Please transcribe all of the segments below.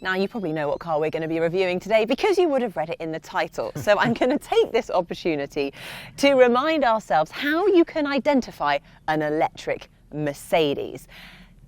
Now, you probably know what car we're going to be reviewing today because you would have read it in the title. So I'm going to take this opportunity to remind ourselves how you can identify an electric Mercedes.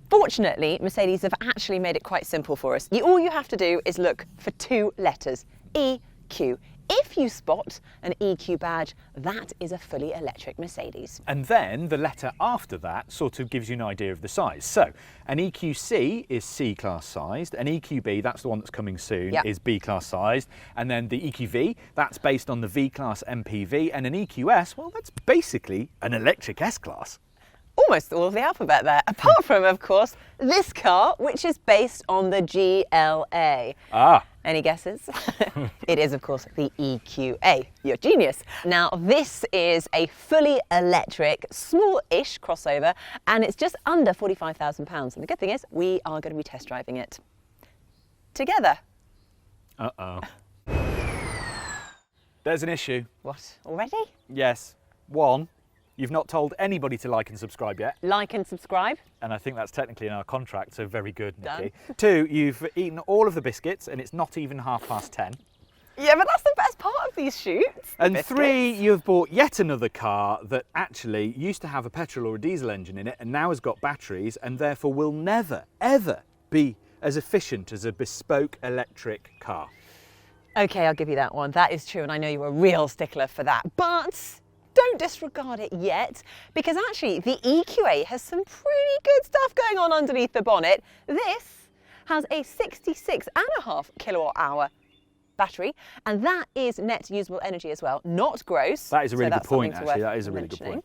Fortunately, Mercedes have actually made it quite simple for us. All you have to do is look for two letters, EQ. If you spot an EQ badge, that is a fully electric Mercedes. And then the letter after that sort of gives you an idea of the size. So an EQC is C-class sized, an EQB, that's the one that's coming soon, is B-class sized, and then the EQV, that's based on the V-class MPV, and an EQS, well, that's basically an electric S-class. Almost all of the alphabet there, apart from, of course, this car, which is based on the GLA. Any guesses? It is, of course, the EQA. You're a genius. Now, this is a fully electric, small-ish crossover, and it's just under £45,000. And the good thing is, we are going to be test driving it together. Uh-oh. There's an issue. What, already? Yes. One, you've not told anybody to like and subscribe yet. Like and subscribe. And I think that's technically in our contract, so very good, Nikki. Done. Two, you've eaten all of the biscuits and it's not even 10:30. Yeah, but that's the best part of these shoots. And three, you've bought yet another car that actually used to have a petrol or a diesel engine in it and now has got batteries and therefore will never, ever be as efficient as a bespoke electric car. Okay, I'll give you that one. That is true, and I know you're a real stickler for that. But don't disregard it yet, because actually the EQA has some pretty good stuff going on underneath the bonnet. This has a 66.5 kilowatt hour battery, and that is net usable energy as well, not gross. That is a really good point, actually. That is a really good point.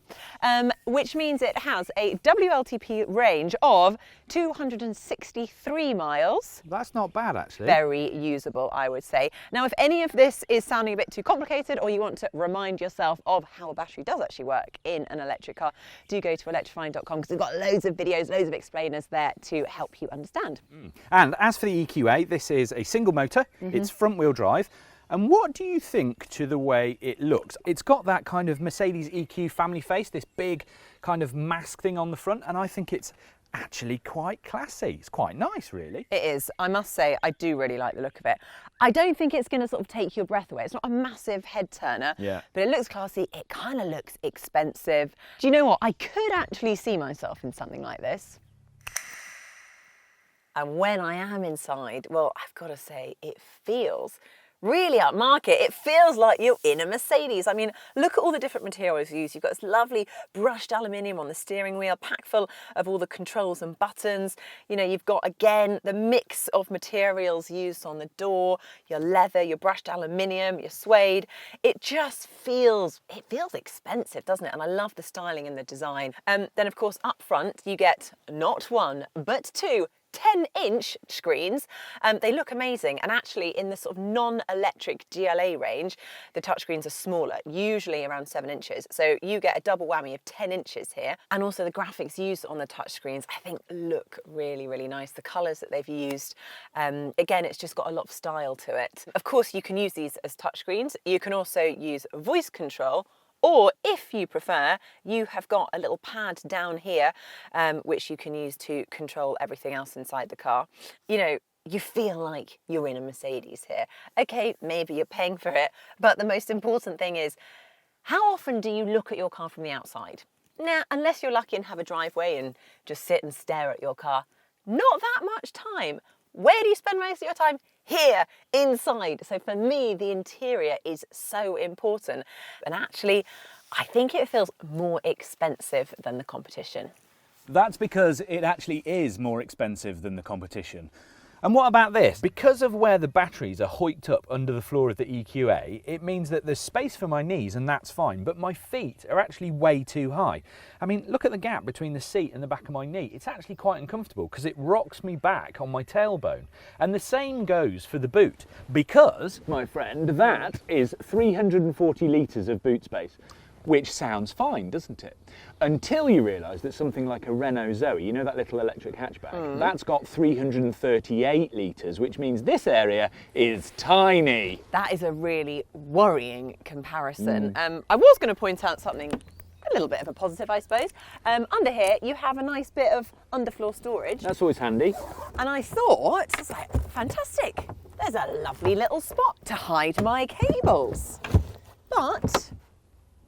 Which means it has a WLTP range of 263 miles. That's not bad, actually. Very usable, I would say. Now, if any of this is sounding a bit too complicated, or you want to remind yourself of how a battery does actually work in an electric car, do go to electrifying.com, because we've got loads of videos, loads of explainers there to help you understand. And as for the EQA, this is a single motor. It's front wheel drive. And what do you think to the way it looks? It's got that kind of Mercedes EQ family face, this big kind of mask thing on the front, and I think it's actually quite classy. It's quite nice, really. It is. I must say, I do really like the look of it. I don't think it's going to sort of take your breath away. It's not a massive head turner, but it looks classy. It kind of looks expensive. Do you know what? I could actually see myself in something like this. And when I am inside, well, I've got to say, it feels really upmarket. It feels like you're in a Mercedes. I mean, look at all the different materials used. You've got this lovely brushed aluminium on the steering wheel, packed full of all the controls and buttons. You know, you've got, again, the mix of materials used on the door, your leather, your brushed aluminium, your suede. It just feels expensive, doesn't it? And I love the styling and the design. Then, of course, up front, you get not one, but two 10-inch screens. They look amazing, and actually in the sort of non-electric GLA range, the touchscreens are smaller, usually around 7 inches. So you get a double whammy of 10 inches here. And also the graphics used on the touchscreens, I think, look really, really nice. The colours that they've used, again, it's just got a lot of style to it. Of course, you can use these as touchscreens. You can also use voice control, or if you prefer, you have got a little pad down here, which you can use to control everything else inside the car. You know, you feel like you're in a Mercedes here. Okay, maybe you're paying for it, but the most important thing is, how often do you look at your car from the outside? Now, unless you're lucky and have a driveway and just sit and stare at your car, not that much time. Where do you spend most of your time? Here, inside. So for me, the interior is so important. And actually, I think it feels more expensive than the competition. That's because it actually is more expensive than the competition. And what about this? Because of where the batteries are hoiked up under the floor of the EQA, it means that there's space for my knees, and that's fine, but my feet are actually way too high. I mean, look at the gap between the seat and the back of my knee. It's actually quite uncomfortable because it rocks me back on my tailbone. And the same goes for the boot, because, my friend, that is 340 litres of boot space. Which sounds fine, doesn't it? Until you realise that something like a Renault Zoe, you know that little electric hatchback, that's got 338 litres, which means this area is tiny. That is a really worrying comparison. I was going to point out something a little bit of a positive, I suppose. Under here, you have a nice bit of underfloor storage. That's always handy. And I thought, it's like, fantastic. There's a lovely little spot to hide my cables. But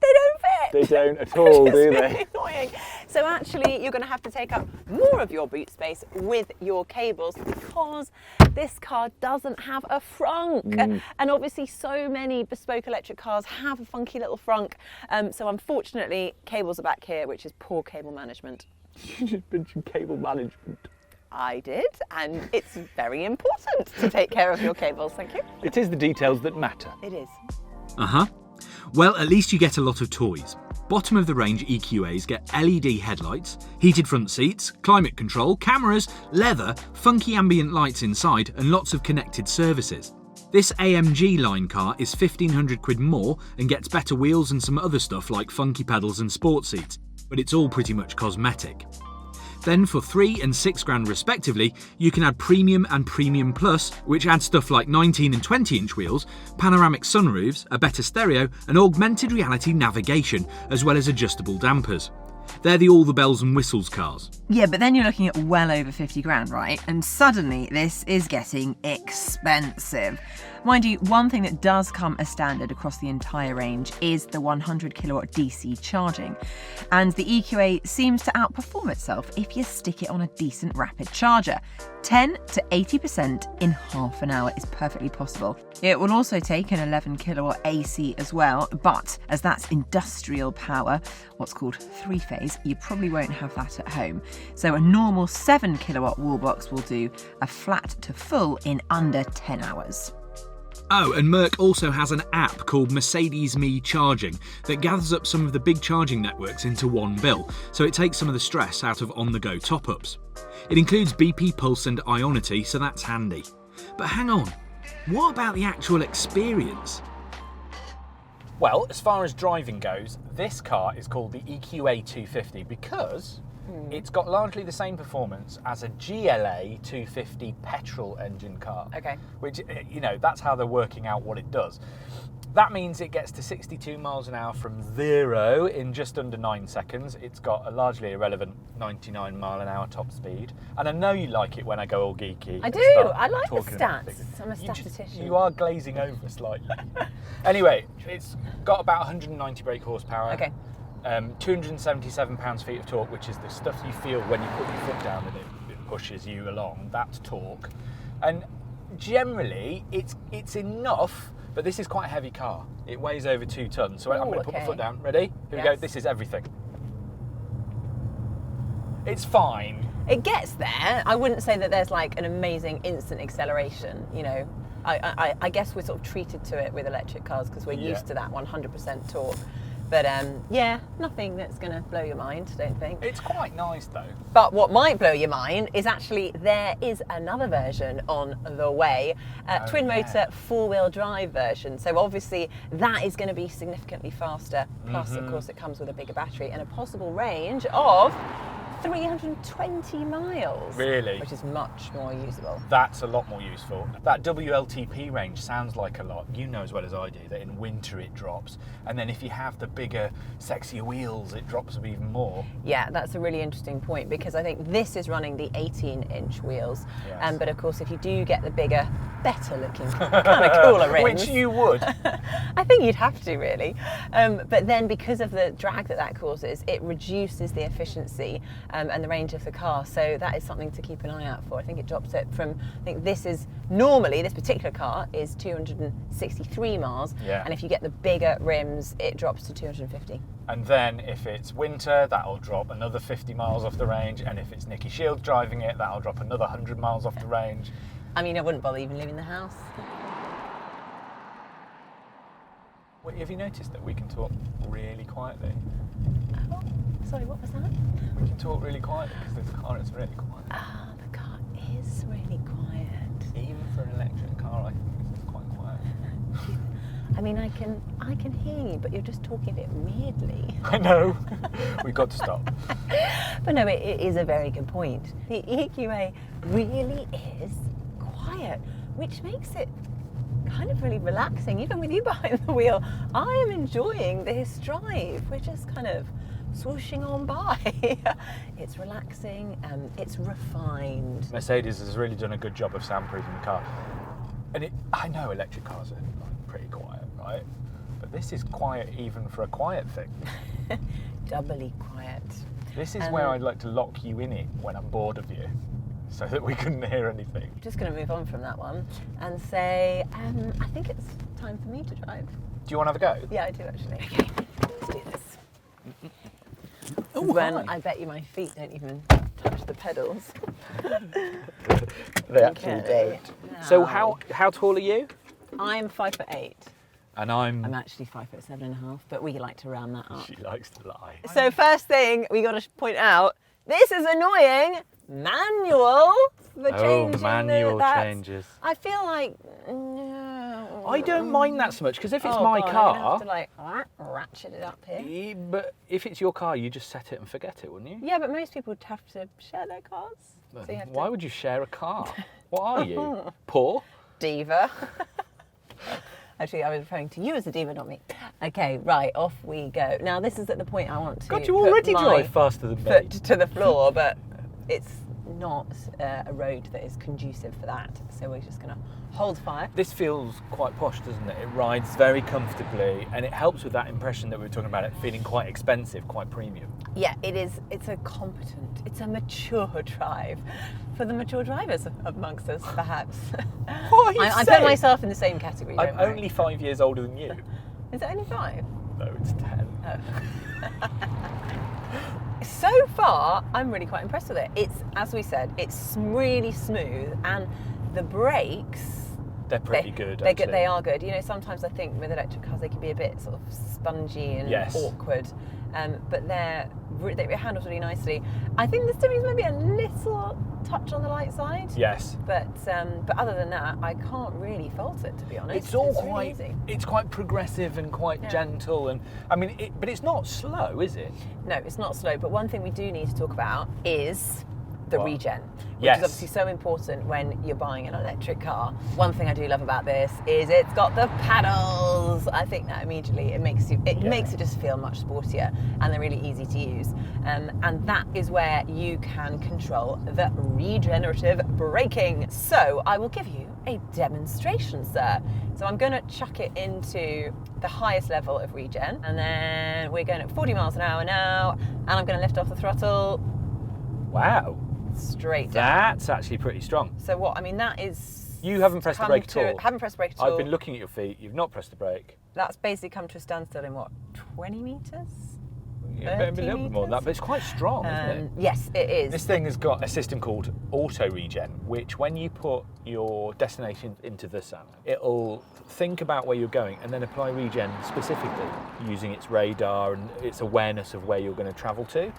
they don't fit. They don't at all, do It's they? really annoying. So actually, you're going to have to take up more of your boot space with your cables because this car doesn't have a frunk. And obviously, so many bespoke electric cars have a funky little frunk. So unfortunately, cables are back here, which is poor cable management. You just mentioned cable management. I did, and it's very important to take care of your cables. Thank you. It is the details that matter. It is. Well, at least you get a lot of toys. Bottom of the range EQAs get LED headlights, heated front seats, climate control, cameras, leather, funky ambient lights inside, and lots of connected services. This AMG line car is 1,500 quid more and gets better wheels and some other stuff like funky pedals and sports seats, but it's all pretty much cosmetic. Then for 3 and 6 grand respectively, you can add Premium and Premium Plus, which adds stuff like 19 and 20 inch wheels, panoramic sunroofs, a better stereo, and augmented reality navigation, as well as adjustable dampers. They're the all the bells and whistles cars. Yeah, but then you're looking at well over 50 grand, right? And suddenly this is getting expensive. Mind you, one thing that does come as standard across the entire range is the 100 kilowatt DC charging. And the EQA seems to outperform itself if you stick it on a decent rapid charger. 10 to 80% in half an hour is perfectly possible. It will also take an 11 kilowatt AC as well, but as that's industrial power, what's called 3-phase, you probably won't have that at home. So a normal 7 kilowatt wall box will do a flat to full in under 10 hours. Oh, and Merc also has an app called Mercedes Me Charging that gathers up some of the big charging networks into one bill, so it takes some of the stress out of on-the-go top-ups. It includes BP, Pulse and Ionity, so that's handy. But hang on, what about the actual experience? Well, as far as driving goes, this car is called the EQA 250 because it's got largely the same performance as a GLA 250 petrol engine car. Okay. Which, you know, that's how they're working out what it does. That means it gets to 62 miles an hour from 0 in just under 9 seconds. It's got a largely irrelevant 99 mile an hour top speed. And I know you like it when I go all geeky. I do. I like the stats. I'm a statistician. You are glazing over slightly. Anyway, it's got about 190 brake horsepower. Okay. 277 pounds-feet of torque, which is the stuff you feel when you put your foot down and it pushes you along. That's torque. And generally, it's enough, but this is quite a heavy car. It weighs over 2 tons. So I'm going to put my foot down. Ready? Here we go. This is everything. It's fine. It gets there. I wouldn't say that there's like an amazing instant acceleration, you know. I guess we're sort of treated to it with electric cars because we're used to that 100% torque. But yeah, nothing that's going to blow your mind, I don't think. It's quite nice though. But what might blow your mind is actually there is another version on the way, twin motor 4-wheel drive version. So obviously that is going to be significantly faster. Plus, of course, it comes with a bigger battery and a possible range of 320 miles. Really? Which is much more usable. That's a lot more useful. That WLTP range sounds like a lot. You know as well as I do that in winter it drops. And then if you have the bigger, sexier wheels, it drops even more. Yeah, that's a really interesting point because I think this is running the 18-inch wheels. Yes. But of course, if you do get the bigger, better looking, kind of cooler rims. Which you would. I think you'd have to, really. But then because of the drag that causes, it reduces the efficiency and the range of the car. So that is something to keep an eye out for. I think it drops it from, I think this is, normally this particular car is 263 miles. Yeah. And if you get the bigger rims, it drops to 250. And then if it's winter, that'll drop another 50 miles off the range. And if it's Nicki Shields driving it, that'll drop another 100 miles off the range. I mean, I wouldn't bother even leaving the house. Have you noticed that we can talk really quietly? Oh, sorry, what was that? We can talk really quietly because the car is really quiet. Ah, the car is really quiet. Even for an electric car, I think this is quite quiet. I mean, I can hear you, but you're just talking a bit weirdly. I know. We've got to stop. But no, it is a very good point. The EQA really is quiet, which makes it kind of really relaxing. Even with you behind the wheel, I am enjoying this drive. We're just kind of swooshing on by. It's relaxing, it's refined. Mercedes has really done a good job of soundproofing the car. And I know electric cars are like pretty quiet, right? But this is quiet even for a quiet thing. Doubly quiet. This is where I'd like to lock you in it when I'm bored of you, so that we couldn't hear anything. I'm just going to move on from that one and say, I think it's time for me to drive. Do you want to have a go? Yeah, I do actually. Okay, let's do this. Oh, when hi. I bet you my feet don't even touch the pedals. They actually Okay. don't. So Now, how tall are you? I'm 5'8". And I'm I'm actually 5'7.5", but we like to round that up. She likes to lie. So first thing we got to point out, this is annoying. Manual for changing manual that's- changes. I feel like no. I don't mind that so much because if it's Oh, my God, car, I'm gonna have to like ratchet it up here. but if it's your car, you just set it and forget it, wouldn't you? Yeah, but most people would have to share their cars. So you have Why to would you share a car? What are you? Poor? diva. Actually, I was referring to you as a diva, not me. Okay, right, off we go. Now, this is at the point I want to God, you put already my drive faster than me. foot to the floor, but it's not a road that is conducive for that. So we're just going to hold fire. This feels quite posh, doesn't it? It rides very comfortably and it helps with that impression that we were talking about, it feeling quite expensive, quite premium. Yeah, it is. It's a competent, it's a mature drive for the mature drivers amongst us, perhaps. What are you I put saying? myself in the same category. I'm don't worry. only 5 years older than you. Is it only 5? No, it's 10. Oh. So far, I'm really quite impressed with it. It's, as we said, it's really smooth, and the brakes. They're pretty good, They're actually. good. They are good. You know, sometimes I think with electric cars they can be a bit sort of spongy and Yes. awkward, but they handle really nicely. I think the steering's maybe a little touch on the light side. Yes. But other than that, I can't really fault it, to be honest. It's all really quite. easy. It's quite progressive and quite gentle, and I mean, but it's not slow, is it? No, it's not slow. But one thing we do need to talk about is the What? regen, which Yes. is obviously so important when you're buying an electric car. One thing I do love about this is it's got the paddles. I think that immediately it makes it just feel much sportier, and they're really easy to use. And that is where you can control the regenerative braking. So I will give you a demonstration, sir. So I'm going to chuck it into the highest level of regen, and then we're going at 40 miles an hour now, and I'm going to lift off the throttle Wow. straight down. That's actually pretty strong. So what? I mean, that is. You haven't pressed the come brake at to- all. Haven't pressed the brake at all. I've been looking at your feet. You've not pressed the brake. That's basically come to a standstill in what, 20 meters? Yeah, maybe a little bit more than that, but it's quite strong, isn't it? Yes, it is. This thing has got a system called auto regen, which when you put your destination into the sun, it'll think about where you're going and then apply regen specifically using its radar and its awareness of where you're going to travel to.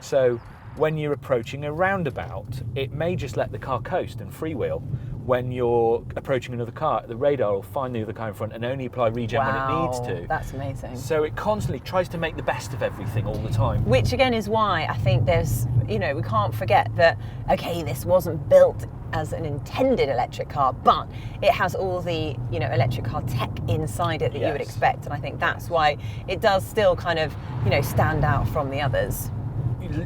So when you're approaching a roundabout, it may just let the car coast and freewheel. When you're approaching another car, the radar will find the other car in front and only apply regen when it needs to. That's amazing. So it constantly tries to make the best of everything all the time. Which again is why I think there's, we can't forget that, okay, this wasn't built as an intended electric car, but it has all the, electric car tech inside it that you would Yes. expect. And I think that's why it does still kind of, stand out from the others.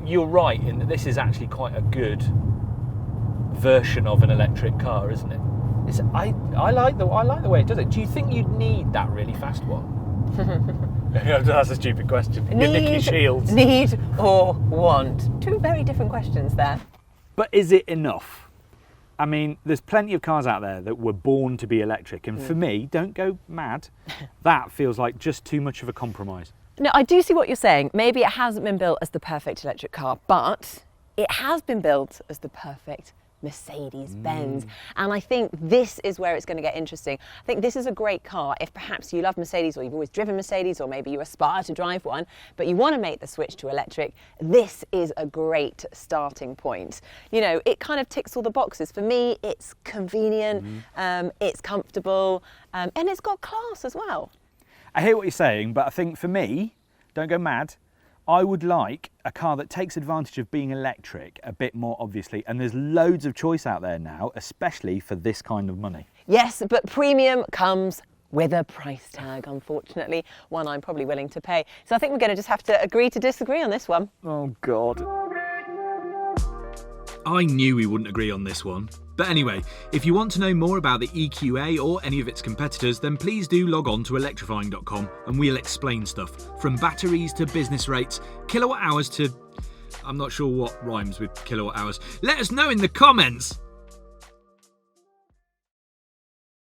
You're right in that this is actually quite a good version of an electric car, isn't it? I like the way it does it. Do you think you'd need that really fast one? That's a stupid question. You're Nicki Shields. Need or want? Two very different questions there. But is it enough? I mean, there's plenty of cars out there that were born to be electric, and for me, don't go mad, that feels like just too much of a compromise. No, I do see what you're saying. Maybe it hasn't been built as the perfect electric car, but it has been built as the perfect Mercedes Benz. And I think this is where it's going to get interesting. I think this is a great car if perhaps you love Mercedes, or you've always driven Mercedes, or maybe you aspire to drive one, but you want to make the switch to electric. This is a great starting point. It kind of ticks all the boxes. For me, it's convenient, it's comfortable, and it's got class as well. I hear what you're saying, but I think for me, don't go mad, I would like a car that takes advantage of being electric a bit more obviously, and there's loads of choice out there now, especially for this kind of money. Yes, but premium comes with a price tag, unfortunately, one I'm probably willing to pay. So I think we're going to just have to agree to disagree on this one. Oh, God. I knew we wouldn't agree on this one. But anyway, if you want to know more about the EQA or any of its competitors, then please do log on to electrifying.com and we'll explain stuff. From batteries to business rates, kilowatt hours to... I'm not sure what rhymes with kilowatt hours. Let us know in the comments!